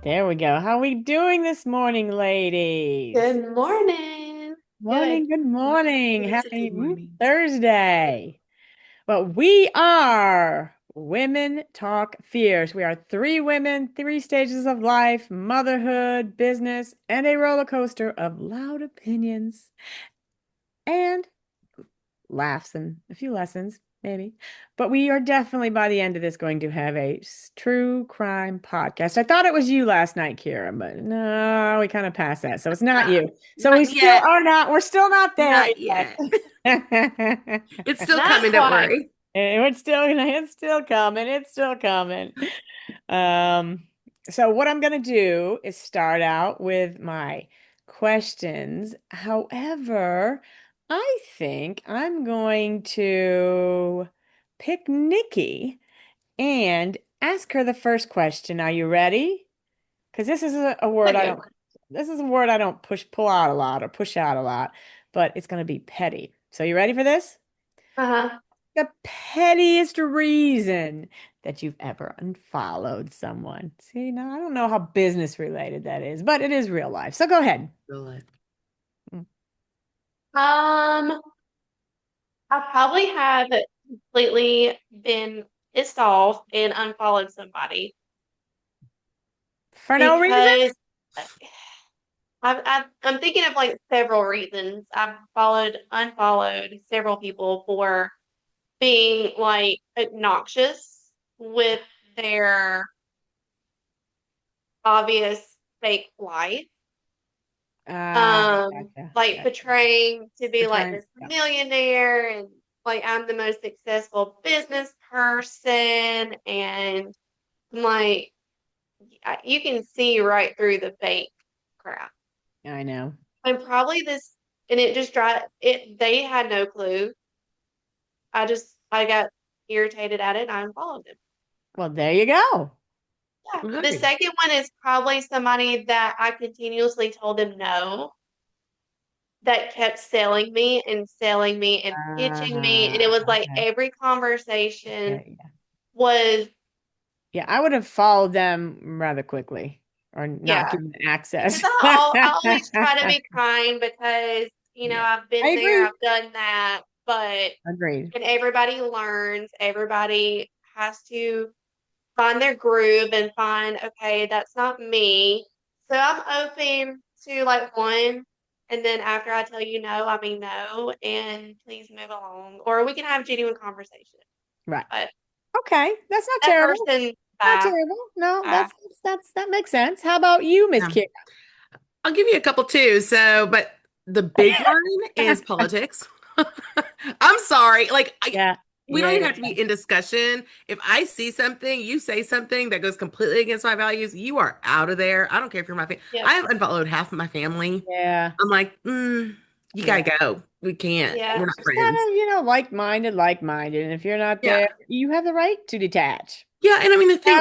There we go. How are we doing this morning, ladies? Good morning. Good Morning, good morning. morning. It's a Happy good morning. Thursday. Well, we are Women Talk Fierce. We are three women, three stages of life, motherhood, business, and a roller coaster of loud opinions and laughs and a few lessons, maybe. But we are definitely by the end of this going to have a true crime podcast. I thought it was you last night, Keira, but no, we kind of passed that. So it's not Uh, you. So we Not still yet. are not, we're still not there Not yet. yet. It's still And coming, not we're don't not. quite. worry. And it's still coming. It's still coming. Um, so what I'm gonna do is start out with my questions. However, I think I'm going to pick Nikki and ask her the first question. Are you ready? Because this is a word I Okay. don't this is a word I don't pull out a lot or push out a lot, but it's gonna be petty. So you ready for this? Uh-huh. The pettiest reason that you've ever unfollowed someone. See, now I don't know how business related that is, but it is real life. So go ahead. Good. Um, I probably have completely been pissed off and unfollowed somebody For no reason? because I'm thinking of like several reasons. I've unfollowed several people for being like obnoxious with their obvious fake life. Ah, gotcha. Like Gotcha. portraying to We're be like trying. this Yeah. millionaire and like I'm the most successful business person and I'm like you can see right through the fake crap. I know. And probably this and it just drive it they had no clue. I got irritated at it and I unfollowed them. Well, there you go. Yeah. The Right. second one is probably somebody that I continuously told them no, that kept selling me and pitching me. And it was like Okay. every conversation Okay. Yeah. was, Yeah, I would have followed them rather quickly or not yeah. given Because access. I always try to be kind because, Yeah. I've I been there, agree. I've done that, but, Agreed. and everybody learns, everybody has to find their groove and find, okay, that's not me. So I'm open to like one, and then after I tell you no, I mean no, and please move along, or we can have genuine conversation. Right. But Okay. That's not that terrible. person, Not bye, terrible. No, bye. that makes sense. How about you, Miss Yeah. Kira? I'll give you a couple too. But the big one is politics. I'm sorry. Yeah. We Yeah, don't even yeah, have to yeah. be in discussion. If I see something, you say something that goes completely against my values, you are out of there. I don't care if you're my family. Yep, I have unfollowed half of my family. Yeah. I'm like, you Yeah. gotta go. We can't. yeah, We're not Just kind friends. of, like-minded. And if you're not Yeah. there, you have the right to detach. Yeah. And I mean, the thing They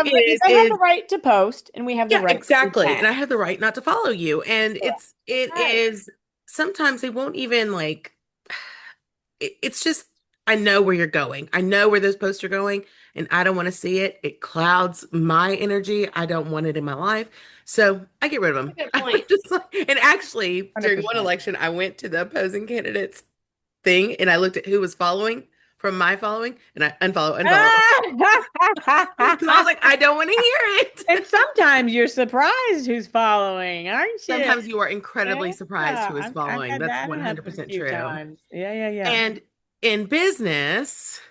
have the is, right to post, and we have the yeah, right to exactly. detach. And I have the right not to follow you. And Correct. That's it right. is sometimes they won't even it's just I know where you're going. I know where those posts are going, and I don't want to see it. It clouds my energy. I don't want it in my life. So I get rid of that's a them. good I'm point. just like, and actually, during one 100%. election, I went to the opposing candidates thing and I looked at who was following from my following, and I unfollow. Because I was like, I don't want to hear And it. sometimes you're surprised who's following, aren't you? Sometimes you are incredibly Yeah, surprised who is I've following. had That's that happen a 100% few true. times. Yeah, yeah, yeah. And in business,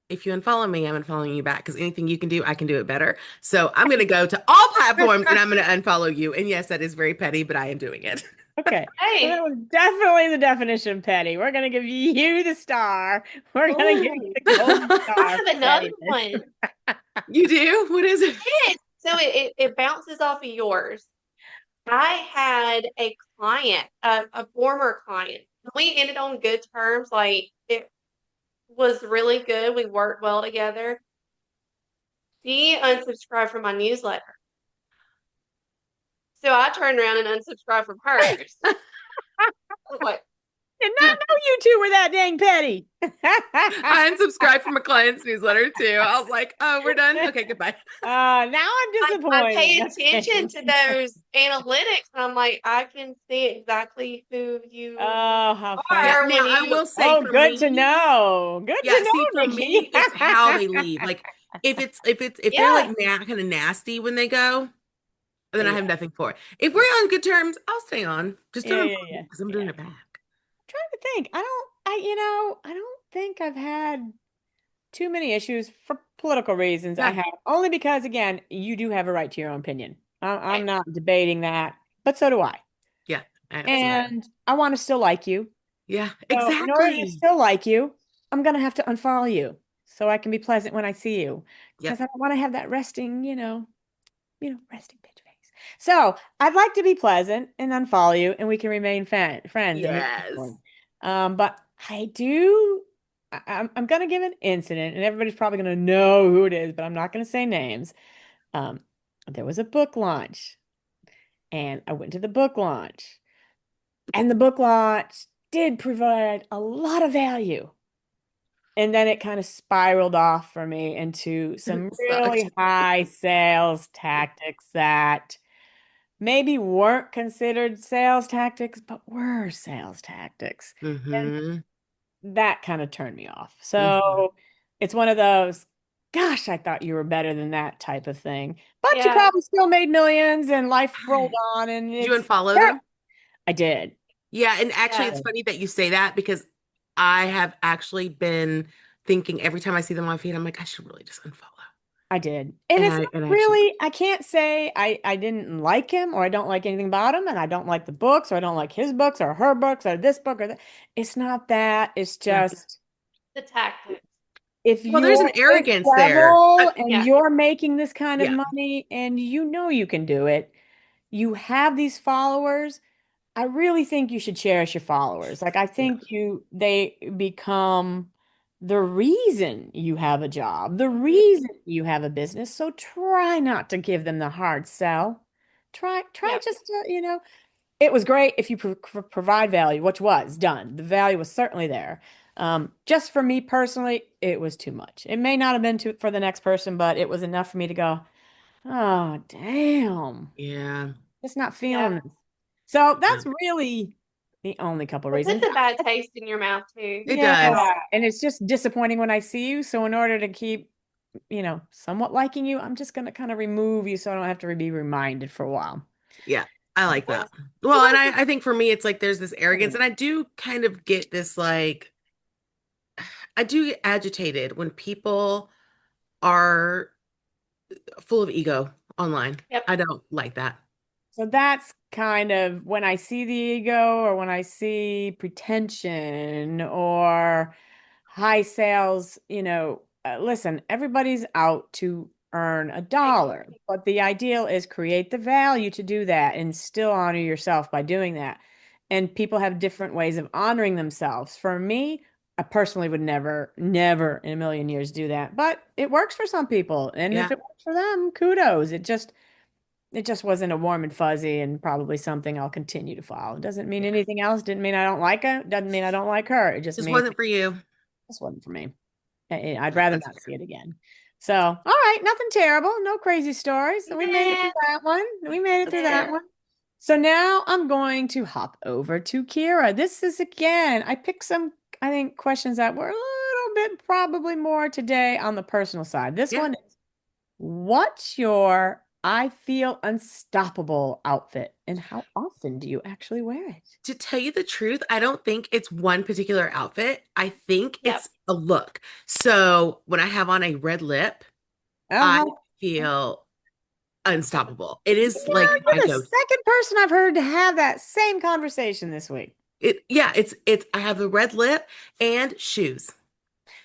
if you unfollow me, I'm unfollowing you back because anything you can do, I can do it better. So I'm going to go to all platforms and I'm going to unfollow you. And yes, that is very petty, but I am doing it. Okay. Well, that Hey, was definitely the definition of petty. We're going to give you the star. We're going to give you ooh, the gold I star have for another pettiness. one. You do? What is it? Yes. So it bounces off of yours. I had a client, a former client. We ended on good terms. Like it was really good. We worked well together. She unsubscribed from my newsletter. So I turned around and unsubscribed from hers. I'm like, Did not know you two were that dang petty. I unsubscribed from a client's newsletter too. I was like, oh, we're done. Okay, goodbye. Now I'm I disappointed. pay attention Okay. to those analytics, and I'm like, I can see exactly who you Oh, how Yeah. are fun. Now when I you. will say Oh, for good to me, know. Good yeah, to see, for know, Nikki. me, it's how they leave. Like if they're like Yeah, kind of nasty when they go, then I Yeah, have nothing for it. If we're yeah, on good terms, I'll stay on. Just yeah, don't yeah, unfollow me yeah, because I'm yeah. doing it back. Trying to think. I don't think I've had too many issues for political reasons. I Yeah. have only because, again, you do have a right to your own opinion. I'm right. not debating that, but so do I. Yeah, absolutely. And I want to still like you. Yeah, So in order to exactly. still like you, I'm gonna have to unfollow you so I can be pleasant when I see you because Yep. I don't want to have that resting, resting bitch face. So I'd like to be pleasant and unfollow you, and we can remain friends and move Yes. forward. But I do. I'm gonna give an incident, and everybody's probably gonna know who it is, but I'm not gonna say names. Um, there was a book launch, and I went to the book launch, and the book launch did provide a lot of value. And then it kind of spiraled off for me into some Sucked. really high sales tactics that maybe weren't considered sales tactics, but were sales tactics. And Mm-hmm. that kind of turned me off. Mm-hmm. So it's one of those, gosh, I thought you were better than that type of thing. But you Yeah, probably still made millions and life rolled on and Did you it's, unfollow them? I did. Yeah, and actually, yeah. it's funny that you say that because I have actually been thinking every time I see them on my feed, I'm like, I should really just unfollow. I did. And And it's I not and I actually, really, I can't say I didn't like him or I don't like anything about him and I don't like the books or I don't like his books or her books or this book or that. It's not that. It's yeah. just The tactics. if Well, there's you're an this arrogance there. level and Yeah, you're making this kind of Yeah, money and you know you can do it, you have these followers. I really think you should cherish your followers. Like I yeah, think they become the reason you have a job, the mhm, reason you have a business. So try not to give them the hard sell. Try yep, just to, it was great if you provide value, which was done. The value was certainly there. Just for me personally, it was too much. It may not have been too for the next person, but it was enough for me to go, oh, damn. yeah, Just not yeah. feeling this. So yeah. that's really the only couple It reasons. puts a bad taste in your mouth too. It Yeah, does. and it's just disappointing when I see you. So in order to keep, somewhat liking you, I'm just gonna kind of remove you so I don't have to be reminded for a while. Yeah, I like Yeah, that. So Well, and I think for me, it's like there's this arrogance, that's and I do kind of get this like I do get agitated when people are full of ego online. yep, I don't like that. So that's kind of when I see the ego or when I see pretension or high sales, listen, everybody's out to earn a make dollar, money. but the ideal is create the value to do that and still honor yourself by doing that. And people have different ways of honoring themselves. For me, I personally would never, never in a million years do that, but it works for some people. And if Yeah, it works for them, kudos. It just wasn't a warm and fuzzy and probably something I'll continue to follow. Doesn't mean yeah. anything else. Didn't mean I don't like her. Doesn't mean I don't like her. It just Just means wasn't for you. this wasn't for me. I'd No, rather that's not see fair. it again. So, all right, nothing terrible. No crazy stories. So we made it Nah, through that one. We made it That's through nah. that fair. one. So now I'm going to hop over to Keira. This is again, I picked some, I think, questions that were a little bit probably more today on the personal side. This Yeah. one is what's your I feel unstoppable outfit and how often do you actually wear it? To tell you the truth, I don't think it's one particular outfit. I think Yep. it's a look. So when I have on a red lip, I Uh-huh. feel unstoppable. It is like my You're the go. second person I've heard to have that same conversation this week. Yeah, it's I have the red lip and shoes.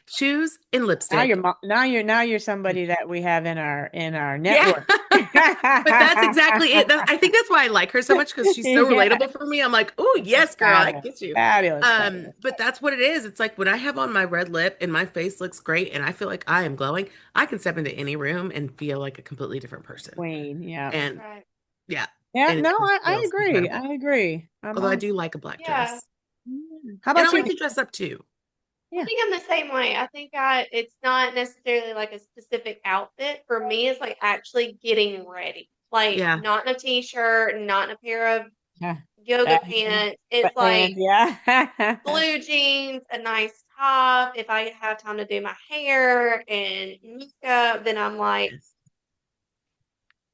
Shoes and Now you're lipstick. now you're somebody that we have in our Yeah. network. But that's exactly it. I think that's why I like her so much because she's so Yeah. relatable for me. I'm like, oh yes, girl, I Fabulous. get you. Fabulous. Fabulous. But that's what it is. It's like when I have on my red lip and my face looks great and I feel like I am glowing, I can step into any room and feel like a completely different person. Queen. Yeah. That's And right. yeah, Yeah. and it No, just I feels agree. incredible. I agree. I'm Although I on. do like a black Yeah. dress. How And I about you? like to dress up too. I Yeah. think I'm the same way. I think it's not necessarily like a specific outfit. For me, it's like actually getting ready. Like Yeah. not in a t-shirt, not in a pair of Yeah. yoga Bad pants. It's sweatpants. like Yeah. blue jeans, a nice top. If I have time to do my hair and makeup, then I'm like, Yes.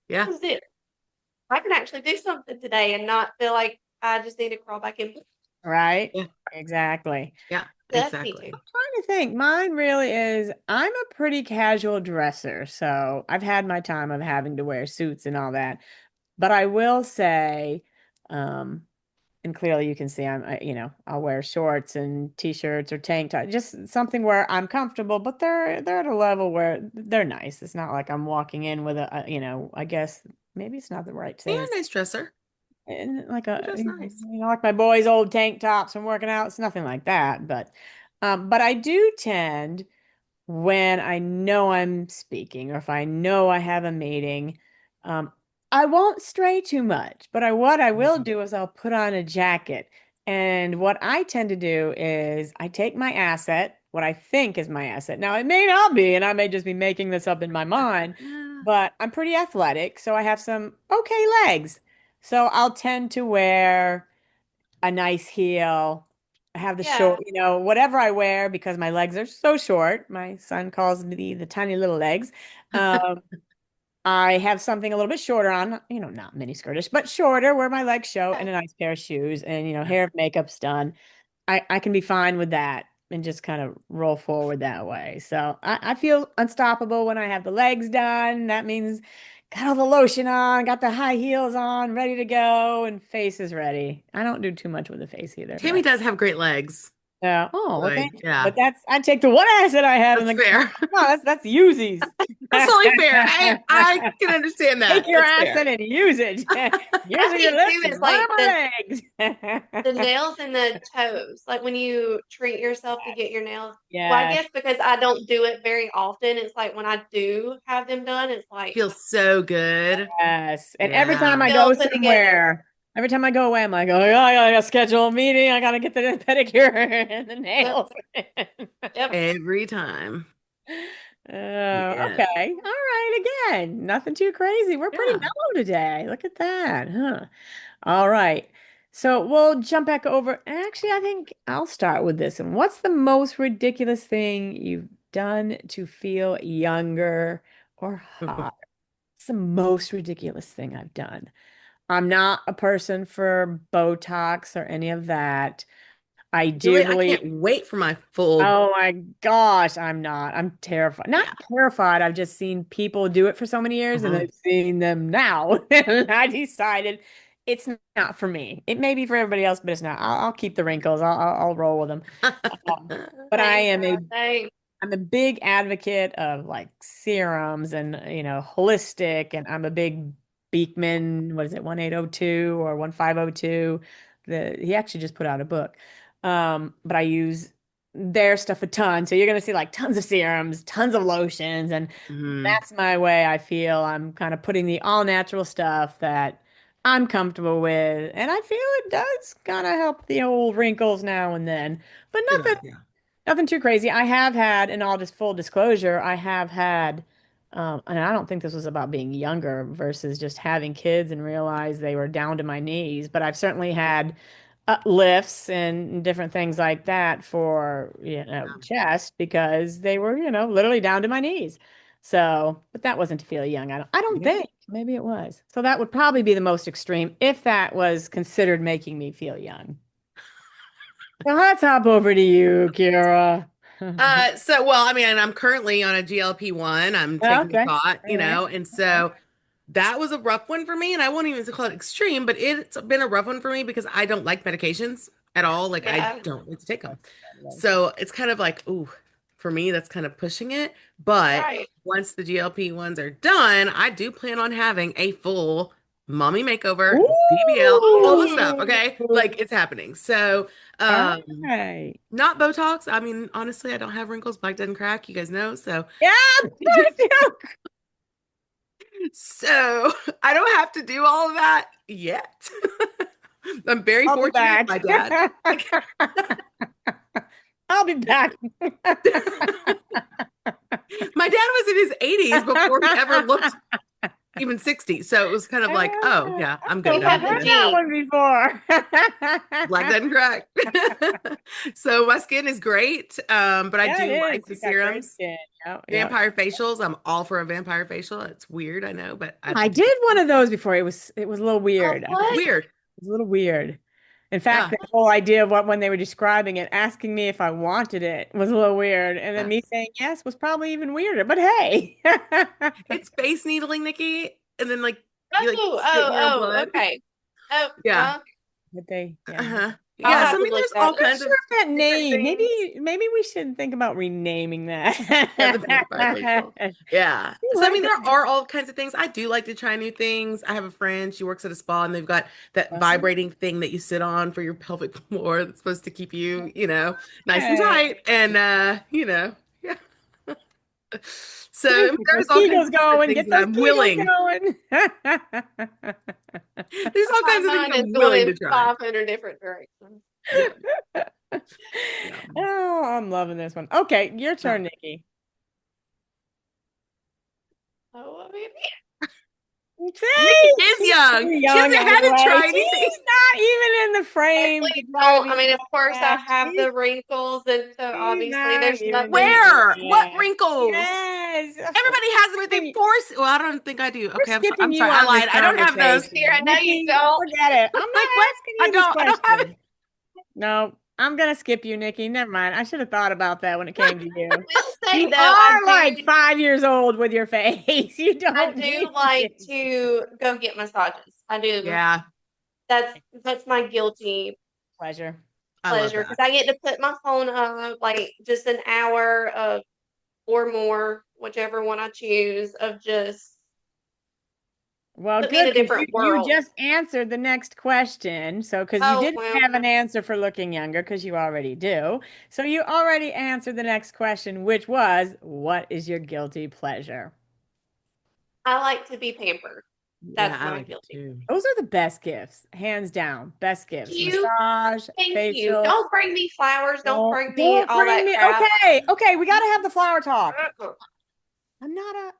Yeah. this is it. I can actually do something today and not feel like I just need to crawl back in. So Right. Yeah. Exactly. Yeah. that's me too. Exactly. Trying to think. Mine really is, I'm a pretty casual dresser, so I've had my time of having to wear suits and all that. But I will say, um, and clearly you can see I'll wear shorts and t-shirts or tank top, just something where I'm comfortable, but they're at a level where they're nice. It's not like I'm walking in with I guess maybe it's not the right You're saying. a nice dresser. And like You dress nice. like my boys' old tank tops from working out. It's nothing like that, but I do tend when I know I'm speaking or if I know I have a meeting, um, I won't stray too much. But what I will Mhm. do is I'll put on a jacket. And what I tend to do is I take my asset, what I think is my asset. Now, it may not be, and I may just be making this up in my mind, but I'm pretty athletic, so I have some okay legs. So I'll tend to wear a nice heel. I have the Yeah. short, whatever I wear because my legs are so short. My son calls me the tiny little legs. Um, I have something a little bit shorter on, not mini skirtish, but shorter where my legs show Yeah. and a nice pair of shoes and, Yeah. hair and makeup's done. I can be fine with that and just kind of roll forward that way. So I feel unstoppable when I have the legs done. That means got all the lotion on, got the high heels on, ready to go, and face is ready. I don't do too much with the face either, Tammy but does have great legs. well, Boy, thank you. yeah. But I take the one asset I have and That's then fair. come on, that's Uzis. That's totally fair. I can understand Take that. your That's fair. asset and use it. Yours I are your think too lips is and mine like are my legs. the nails and the toes. Like when you treat yourself to get Yes. your nails. Well, I Yes. guess because I don't do it very often, it's like when I do have them done, it's like Feels so good. Yes. And every time Yeah. I still go put together. somewhere, every time I go away, I'm like, oh, yeah, I gotta schedule a meeting. I gotta get the pedicure and the Yep. nails. Yep. Every time. Okay. Yes. All right. Again, nothing too crazy. We're pretty Yeah. mellow today. Look at that, huh? All right. So we'll jump back over. Actually, I think I'll start with this one. What's the most ridiculous thing you've done to feel younger or hot? It's the most ridiculous thing I've done. I'm not a person for Botox or any of that. I do Really, I believe, can't wait for my full. oh my gosh, I'm not. I'm terrified. Not Yeah. terrified. I've just seen people do it for so many years and Mhm. I've seen them now. And I decided it's not for me. It may be for everybody else, but it's not. I'll keep the wrinkles. I'll roll with them. But I Same, am girl. a Same. I'm a big advocate of like serums and holistic, and I'm a big Beekman, what is it, 1802 or 1502? He actually just put out a book. But I use their stuff a ton. So you're gonna see like tons of serums, tons of lotions, and Mhm. that's my way. I feel I'm kind of putting the all natural stuff that I'm comfortable with, and I feel it does kind of help the old wrinkles now and then. But Good nothing idea. Nothing too crazy. I have had, in all just full disclosure, I have had, and I don't think this was about being younger versus just having kids and realize they were down to my knees, but I've certainly had lifts and different things like that for, chest because they were, literally down to my knees. So, but that wasn't to feel young. I don't Yeah. think. Maybe it was. So that would probably be the most extreme if that was considered making me feel young. Now let's hop over to you, Kira. Well, I mean, I'm currently on a GLP-1. I'm taking the Okay. shot, All right. and All right. so that was a rough one for me. And I won't even call it extreme, but it's been a rough one for me because I don't like medications at all. Like, I Yeah. don't like to take them. That's a bad one. So it's kind of like, ooh, for me, that's kind of pushing it. But Right. once the GLP-1s are done, I do plan on having a full mommy makeover, BBL, all the stuff. Ooh. Okay. Like, it's happening. So, All um, right. not Botox. I mean, honestly, I don't have wrinkles. Black doesn't crack. You guys know. So, Yeah. so I don't have to do all of that yet. I'm very I'll be fortunate. back. My dad, I'll be back. my dad was in his 80s before he ever looked even 60. So it was kind of like, oh yeah, I'm So good. You I've have I'm the heard good. that gene. one before. Black doesn't crack. So my skin is great. But I Yeah, it do is. like the You've got great serums. skin. Yeah, yeah. Vampire facials. I'm all for a vampire facial. It's weird, I know, but I I just did one of those before. It was a little Oh, weird. it's what? weird. It was a little weird. In fact, Yeah. the whole idea of what when they were describing it, asking me if I wanted it was a little weird. And then Yeah. me saying yes was probably even weirder. But hey. It's face needling, Nikki. And then like you like Oh, sit in your own oh, oh, blood. okay. Oh, Yeah. well, But yeah. Uh-huh. I'll Yeah. So have I to mean look there's that all I'm not kinds sure of if that different name, things. maybe we should think about renaming that. Yeah, the vampire facial. Yeah. You So I like mean, it. there are all kinds of things. I do like to try new things. I have a friend, she works at a spa, and they've got that vibrating thing that you sit on for your pelvic floor that's supposed to keep you, nice and Hey, tight. And yeah. So I mean, get those there's all kinds Kegels of different going. things Get that those I'm Kegels willing. going. There's all my kinds of things mind is I'm going willing in to try. 500 different directions. Yeah. Yeah. Oh, I'm loving this one. Okay, your Yeah. turn, Nikki. Oh, maybe. Nikki See, is she's too young. She young hasn't had to anyway. try anything. She's not even in the frame to Definitely try don't. I these mean, of course, I podcasts. have the wrinkles, and so She's obviously not there's even nothing. in Where? What it. wrinkles? Yes. Everybody has them if they force. Well, I don't think I do. We're Okay, I'm sorry. skipping I'm you sorry. I on this lied. I don't have those. Here, conversation. I know you Nikki, don't. forget it. I'm not Like what? asking you this I don't have it. question. No, I'm gonna skip you, Nikki. Never mind. I should have thought about that when it came to I you. will say You though, are like 5 years old with your face. You I don't do need like it. to go get massages. I do. Yeah, That's my guilty Pleasure. I love pleasure because that. I get to put my phone up like just an hour of or more, whichever one I choose, of just Well, put me in good, a because you different you world. just answered the next question. So, because you Oh didn't well, have an answer for looking younger, because you already do. So you already answered the next question, which was, what is your guilty pleasure? I like to be pampered. Yeah, That's I my like it guilty. too. Those are the best gifts, hands down. Best gifts. You, Massage, thank you. facial. Don't bring me flowers. Don't Don't bring me don't all bring that me. crap. Okay, we got to have the flower talk. I'm not a.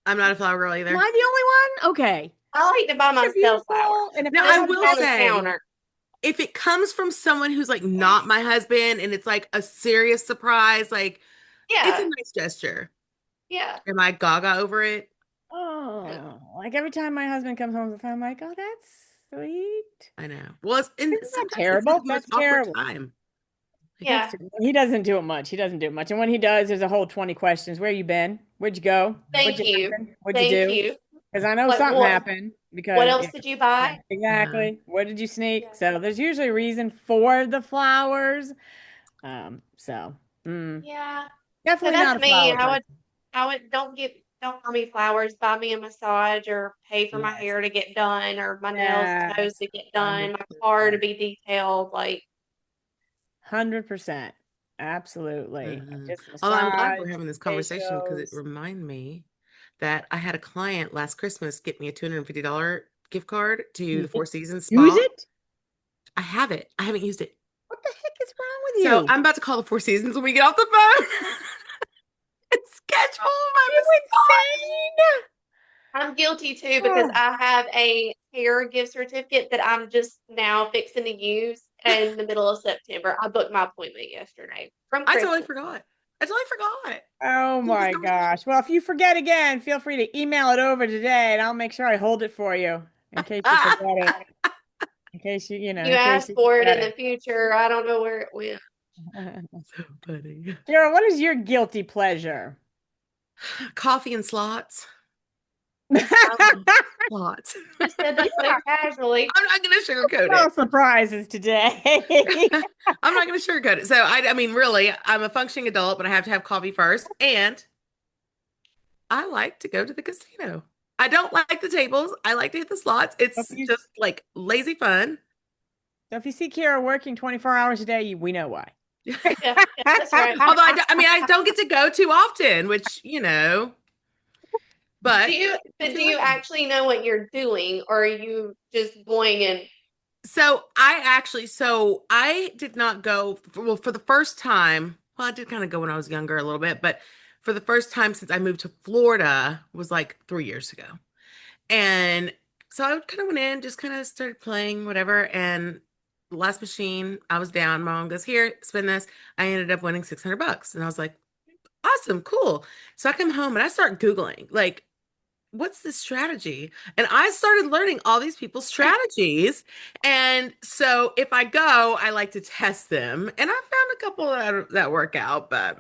I'm not a flower girl Am either. I the only one? Okay. I like to buy They're myself beautiful, flowers. and if Now, my I Just will on husband, the say, counter. if it comes from someone who's like not my husband and it's like a serious surprise, like it's a Yeah, nice gesture. yeah. Am I gaga over it? oh, like every time my husband comes home with a I'm like, oh, that's sweet. I know. Well, and Isn't that sometimes it's like terrible? the most That's awkward terrible. time. Like, That's Yeah. terrible. He doesn't do it much. He doesn't do it much. And when he does, there's a whole 20 questions. Where you been? Where'd you go? What'd Thank you you. happen? What'd you Thank do? you. Because I know Like something what? happened What because else yeah, did you yeah, buy? uh, exactly. Where did you sneak? Yeah. So there's usually a reason for the flowers. So Yeah. So definitely not that's a me. flower person. I would don't buy me flowers, buy me a massage or pay for my Yes. hair to get done or my nails, toes Yes. to get done, my car to 100%. be detailed. Like, 100%. Absolutely. mhm. Just Although I'm glad massage, we're having this conversation because it facials. reminded me that I had a client last Christmas get me a $250 gift card to You the Four Seasons use Spa. it? I have it. I haven't used it. What the heck is wrong with So you? I'm about to call the Four Seasons when we get off the phone and schedule my You massage. insane? I'm guilty too because Oh, I have a hair gift certificate that I'm just now fixing to use in the middle of September. I booked my appointment yesterday from I totally Crystal. forgot. I totally forgot. oh Till this my conversation. gosh. Well, if you forget again, feel free to email it over today and I'll make sure I hold it for you in case you forget it. In case You in case asked you for it in the forget future. I don't know where it went. it. So funny. Kira, what is your guilty pleasure? Coffee and slots. You I love slots. Just said that so are casually. I'm not going to sugarcoat no it. surprises today. I'm not going to sugarcoat it. So I mean, really, I'm a functioning adult, but I have to have coffee first, and I like to go to the casino. I don't like the tables. I like to hit the slots. If It's you, just like lazy fun. so if you see Kira working 24 hours a day, we know why. Yeah, yeah, that's right. Although I mean, I don't get to go too often, which but I But do do you like it. actually know what you're doing, or are you just going and So I did not go for the first time. Well, I did kind of go when I was younger a little bit, but for the first time since I moved to Florida was like 3 years ago. And so I kind of went in, just kind of started playing, whatever. And the last machine, I was down. My mom goes, "Here, spend this." I ended up winning $600. And I was like, awesome, cool. So I come home and I start Googling, like, what's the strategy? And I started learning all these people's strategies. And so if I go, I like to test them. And I found a couple that work out, but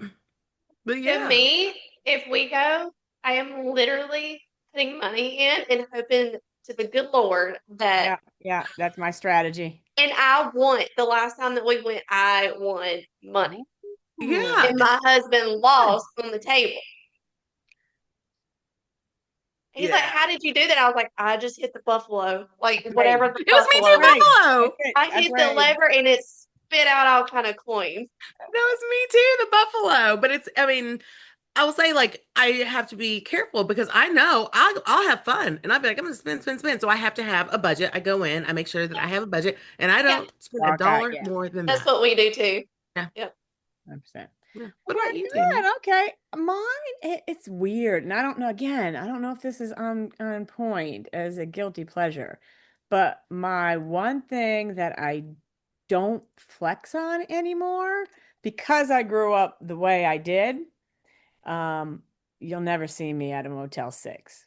To yeah. me, if we go, I am literally putting money in and hoping to the good Lord that, Yeah, yeah, that's my strategy. and I won. The last time that we went, I won money. Yeah. Ooh. And It's my husband fun. lost on the table. He's like, Yeah. "How did you do that?" I was like, "I just hit the buffalo, like That's right. whatever the It was me buffalo too, was. Right. Buffalo. That's it. I That's hit the right. lever and it spit out all kind of coins." That was me too, the Buffalo. But I mean, I will say, like, I have to be careful because I know I'll have fun and I'll be like, I'm gonna spend, spend, spend. So I have to have a budget. I go in, I make sure that I have a budget and I Yeah, don't spend a Rock out. dollar Yeah, more than that's that. what we do too. Yeah. Yep. 100%. Yeah. What about Okay, you, Tammy? good. Okay. Mine, it's weird. And I don't know, again, I don't know if this is on point as a guilty pleasure, but my one thing that I don't flex on anymore because I grew up the way I did, um, you'll never see me at a Motel 6.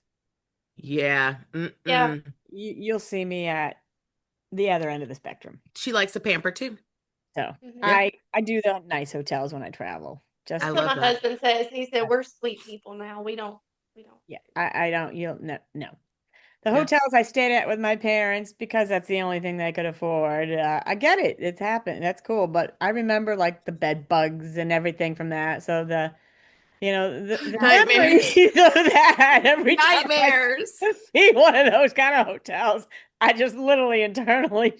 Yeah. Yeah. Mm-mm. You'll see me at the other end of the spectrum. She likes to pamper too. So Hmm. Yeah. I do the nice hotels when I travel. I That's Just what love my that. husband says. He said, "We're sweet people now. We don't." yeah, I don't you'll no no. The Yeah. hotels I stayed at with my parents because that's the only thing they could afford. I get it. It's happened. That's cool. But I remember like the bed bugs and everything from that. So the memories Nightmares. of that every time I Nightmares. see one of those kind of hotels, I just literally internally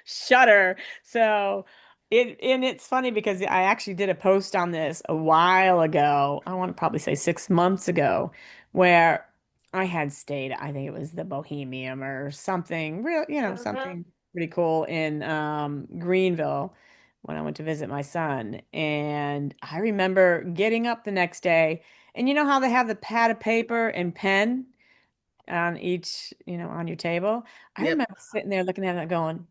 shudder. So and it's funny because I actually did a post on this a while ago. I want to probably say 6 months ago, where I had stayed, I think it was the Bohemian or something real, Uh-huh. something pretty cool in Greenville when I went to visit my son. And I remember getting up the next day, and you know how they have the pad of paper and pen on each, on your table? I Yep. remember sitting there looking at it going,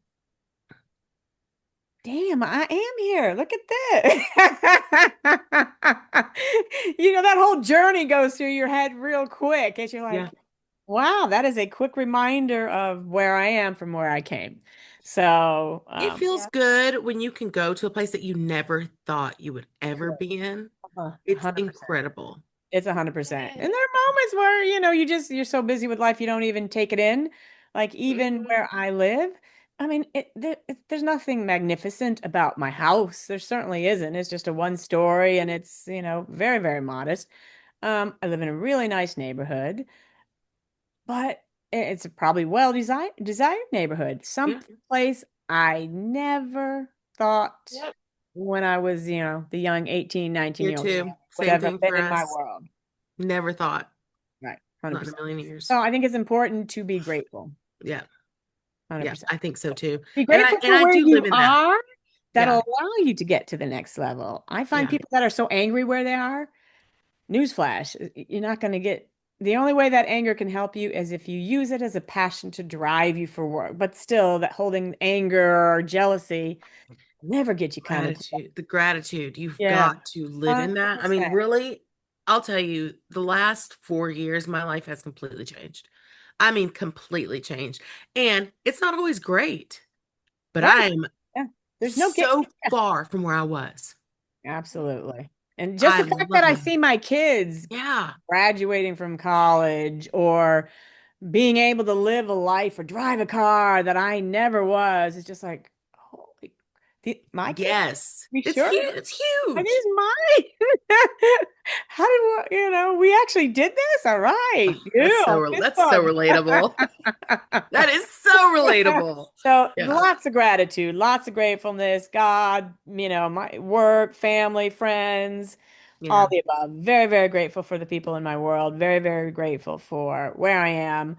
damn, I am here. Look at this. That whole journey goes through your head real quick as you're Yeah. like, wow, that is a quick reminder of where I am from where I came. So, It feels Yeah. good when you can go to a place that you never thought you would ever be in. It's 100%. incredible. It's It 100%. And there is. are moments where, you're so busy with life, you don't even take it in. Like even Hmm. where I live, I mean, there's nothing magnificent about my house. There certainly isn't. It's just a one story and it's, very, very modest. I live in a really nice neighborhood, but it's a probably well desired neighborhood. Some Yeah. place I never thought Yep. when I was, the young 18, 19 Here year old too. would Same ever thing been for in my us. world. Never thought. Right. Not in a 100%. million years. So I think it's important to be grateful. Yeah. Yeah, 100%. I think so too. Be And I grateful and for I where do live you in that. are. That'll Yeah. allow you to get to the next level. I find Yeah. people that are so angry where they are, newsflash, you're not going to get, the only way that anger can help you is if you use it as a passion to drive you for work. But still, that holding anger or jealousy never get you kind of to that. Gratitude. The gratitude. You've Yeah. got to live in that. I mean, 100%. really, I'll tell you, the last 4 years, my life has completely changed. I mean, completely changed. And it's not always great, but Right. I am Yeah. There's no get. so far from where I was. Absolutely. And just I the fact that love I my, see my kids yeah. graduating from college or being able to live a life or drive a car that I never was, it's just like, holy, my kids? Yes. We It's sure? huge. It's Are huge. these mine? How did we actually did this? All right. Yeah, fist That's so bump. relatable. That is so relatable. So Yeah. lots of gratitude, lots of gratefulness, God, my work, family, friends, all Yeah. the above. Very, very grateful for the people in my world. Very, very grateful for where I am.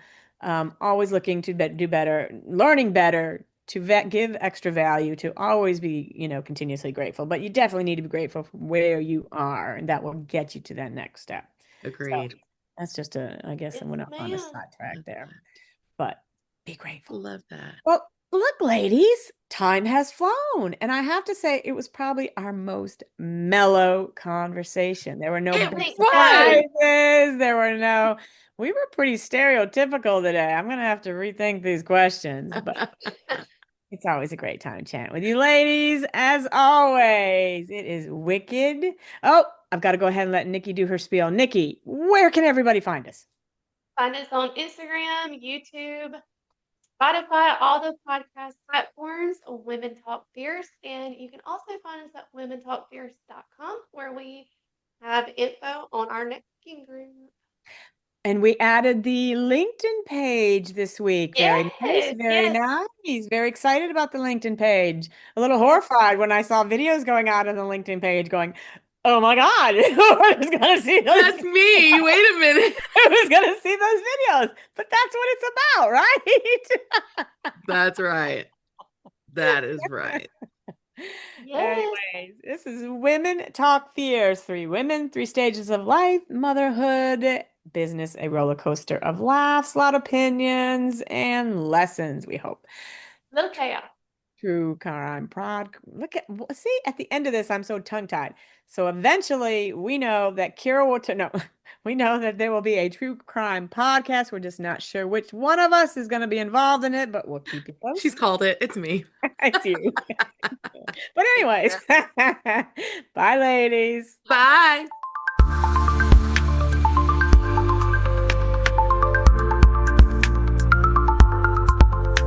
Always looking to do better, learning better, to give extra value, to always be, continuously grateful. But you definitely need to be grateful for where you are, and that will get you to that next step. So Agreed. that's just I guess I Yes, went off on a ma'am. sidetrack Love there, that. but be grateful. Love that. Well, look, ladies, time has flown. And I have to say, it was probably our most mellow conversation. There were no It big Think so. was. surprises. We were pretty stereotypical today. I'm going to have to rethink these questions, but it's always a great time chatting with you, ladies. As always, it is wicked. Oh, I've got to go ahead and let Nikki do her spiel. Nikki, where can everybody find us? Find us on Instagram, YouTube, Spotify, all the podcast platforms, Women Talk Fierce. And you can also find us at womentalkfierce.com where we have info on our networking group. And we added the LinkedIn page this week. Very nice, Yes, very yes, nice. Very excited about the LinkedIn page. A little yes. horrified when I saw videos going out on the LinkedIn page going, oh my God, who's gonna see those That's me. videos? Wait a minute. Who's gonna see those videos? But that's what it's about, right? That's right. That is right. Yes. Anyways, this is Women Talk Fears. Three women, three stages of life, motherhood, business, a roller coaster of laughs, a lot of opinions, and lessons, we hope. Little chaos. True, Cara, I'm proud. See, at the end of this, I'm so tongue-tied. So eventually, we know that Kira will, no, we know that there will be a true crime podcast. We're just not sure which one of us is going to be involved in it, but we'll keep you She's posted. called it. It's me. It's you. But Thank anyways, you. bye, ladies. Bye.